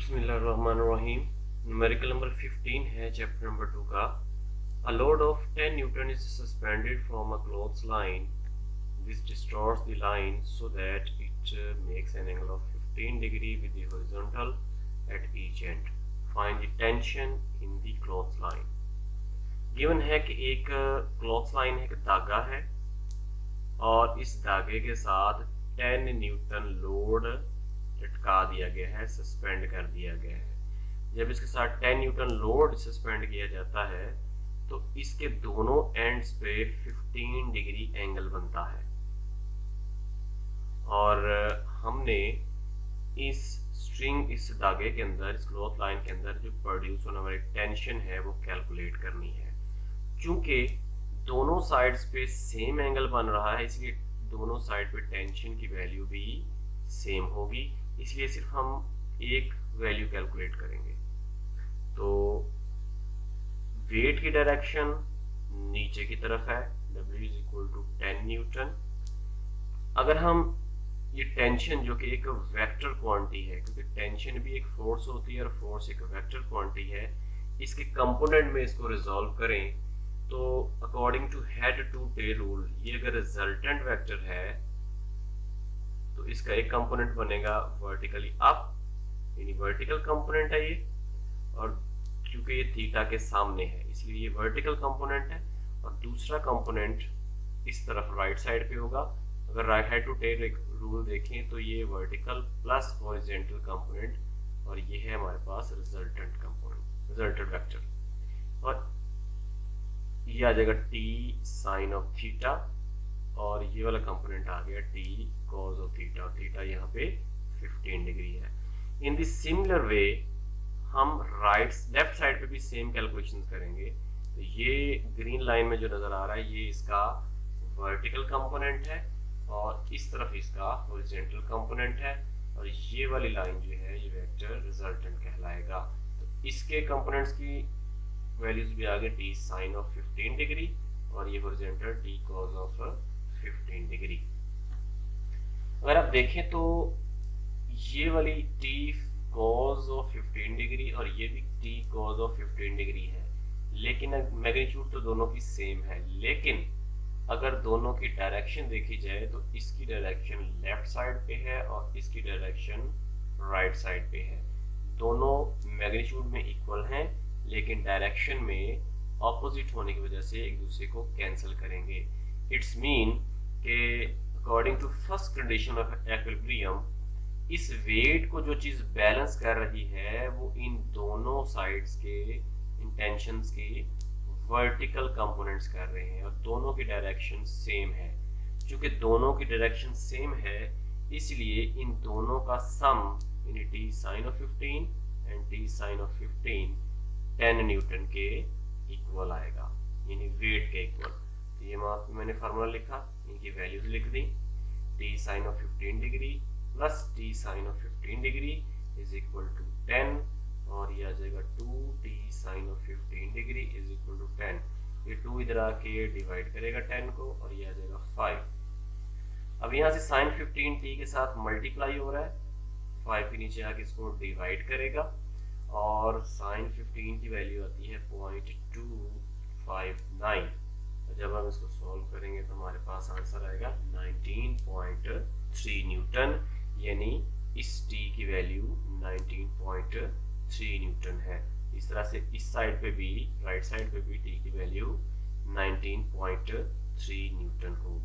बिस्मिल्लाहिर्रहमानिर्रहीम। Numerical number 15 है chapter number 2 का। A load of 10 Newton is suspended from a clothesline. This distorts the line so that it makes an angle of 15 degree with the horizontal at each end. Find the tension in the clothesline. Given है कि एक क्लॉथलाइन है, एक धागा है और इस धागे के साथ 10 न्यूटन लोड लटका दिया गया है, सस्पेंड कर दिया गया है। जब इसके साथ 10 न्यूटन लोड सस्पेंड किया जाता है तो इसके दोनों एंड्स पे 15 डिग्री एंगल बनता है और हमने इस स्ट्रिंग, इस धागे के अंदर, इस क्लॉथ लाइन के अंदर जो प्रोड्यूस होने वाली टेंशन है वो कैलकुलेट करनी है। चूंकि दोनों साइड्स पे सेम एंगल बन रहा है इसलिए दोनों साइड पे टेंशन की वैल्यू भी सेम होगी, इसलिए सिर्फ हम एक वैल्यू कैलकुलेट करेंगे। तो वेट की डायरेक्शन नीचे की तरफ है, W is equal to 10 newton. अगर हम ये टेंशन जो कि एक वेक्टर क्वांटिटी है, क्योंकि टेंशन भी एक फोर्स होती है और फोर्स एक वेक्टर क्वांटिटी है, इसके कंपोनेंट में इसको रिजॉल्व करें तो according to head to tail rule ये अगर रिजल्टेंट वेक्टर है तो इसका एक कंपोनेंट बनेगा वर्टिकली अप, यानी वर्टिकल कंपोनेंट है ये, और क्योंकि ये थीटा के सामने है इसलिए ये वर्टिकल कंपोनेंट है, और दूसरा कंपोनेंट इस तरफ राइट साइड पे होगा। अगर right head to tail rule देखें तो ये वर्टिकल प्लस हॉरिजॉन्टल कंपोनेंट, और ये है हमारे पास रिजल्टेंट कंपोनेंट, रिजल्टेंट वेक्टर, और ये आ जाएगा t साइन ऑफ थीटा, और ये वाला कंपोनेंट आ गया t कॉस ऑफ थीटा, और थीटा यहाँ पे 15 डिग्री है। इन दिस सिमिलर वे हम लेफ्ट साइड पे भी सेम कैलकुलेशन करेंगे। तो ये ग्रीन लाइन में जो नजर आ रहा है ये इसका वर्टिकल कंपोनेंट है और इस तरफ इसका हॉरिजॉन्टल कंपोनेंट है, और ये वाली लाइन जो है ये वेक्टर रिजल्टेंट कहलाएगा। तो इसके कंपोनेंट्स की वैल्यूज भी आ गए t साइन ऑफ 15 डिग्री और ये horizontal t cos of 15 degree. अगर आप देखें तो ये वाली t कॉस ऑफ 15 डिग्री और ये भी t कॉस ऑफ 15 डिग्री है, लेकिन मैग्नीट्यूड तो दोनों की सेम है, लेकिन अगर दोनों की डायरेक्शन देखी जाए तो इसकी डायरेक्शन लेफ्ट साइड पे है और इसकी डायरेक्शन राइट साइड पे है। दोनों मैग्नीट्यूड में इक्वल हैं लेकिन डायरेक्शन में ऑपोजिट होने की वजह से एक दूसरे को कैंसिल करेंगे। इट्स मीन के according to first condition of equilibrium इस वेट को जो चीज बैलेंस कर रही है वो इन दोनों साइड्स के इन टेंशंस की वर्टिकल कंपोनेंट्स कर रहे हैं और दोनों की डायरेक्शन सेम है। चूंकि दोनों की डायरेक्शन सेम है इसलिए इन दोनों का सम यानी t sine of 15 and t sine of 15 10 newton के इक्वल आएगा, यानी वेट के इक्वल। तो ये मैंने फार्मूला लिखा, इनकी वैल्यूज लिख दी, t sine of 15 degree plus t sine of 15 degree is equal to 10, और ये आ जाएगा 2t sine of 15 degree is equal to 10। ये 2 इधर आके डिवाइड करेगा 10 को और ये आ जाएगा 5। अब यहाँ से साइन 15 t के साथ मल्टीप्लाई हो रहा है, 5 के नीचे आके इसको डिवाइड करेगा और साइन 15 की वैल्यू आती है 0.259। जब हम इसको सॉल्व करेंगे तो हमारे पास आंसर आएगा 19.3 न्यूटन, यानी इस t की वैल्यू 19.3 न्यूटन है। इस तरह से इस साइड पे भी, राइट साइड पे भी t की वैल्यू 19.3 न्यूटन होगी।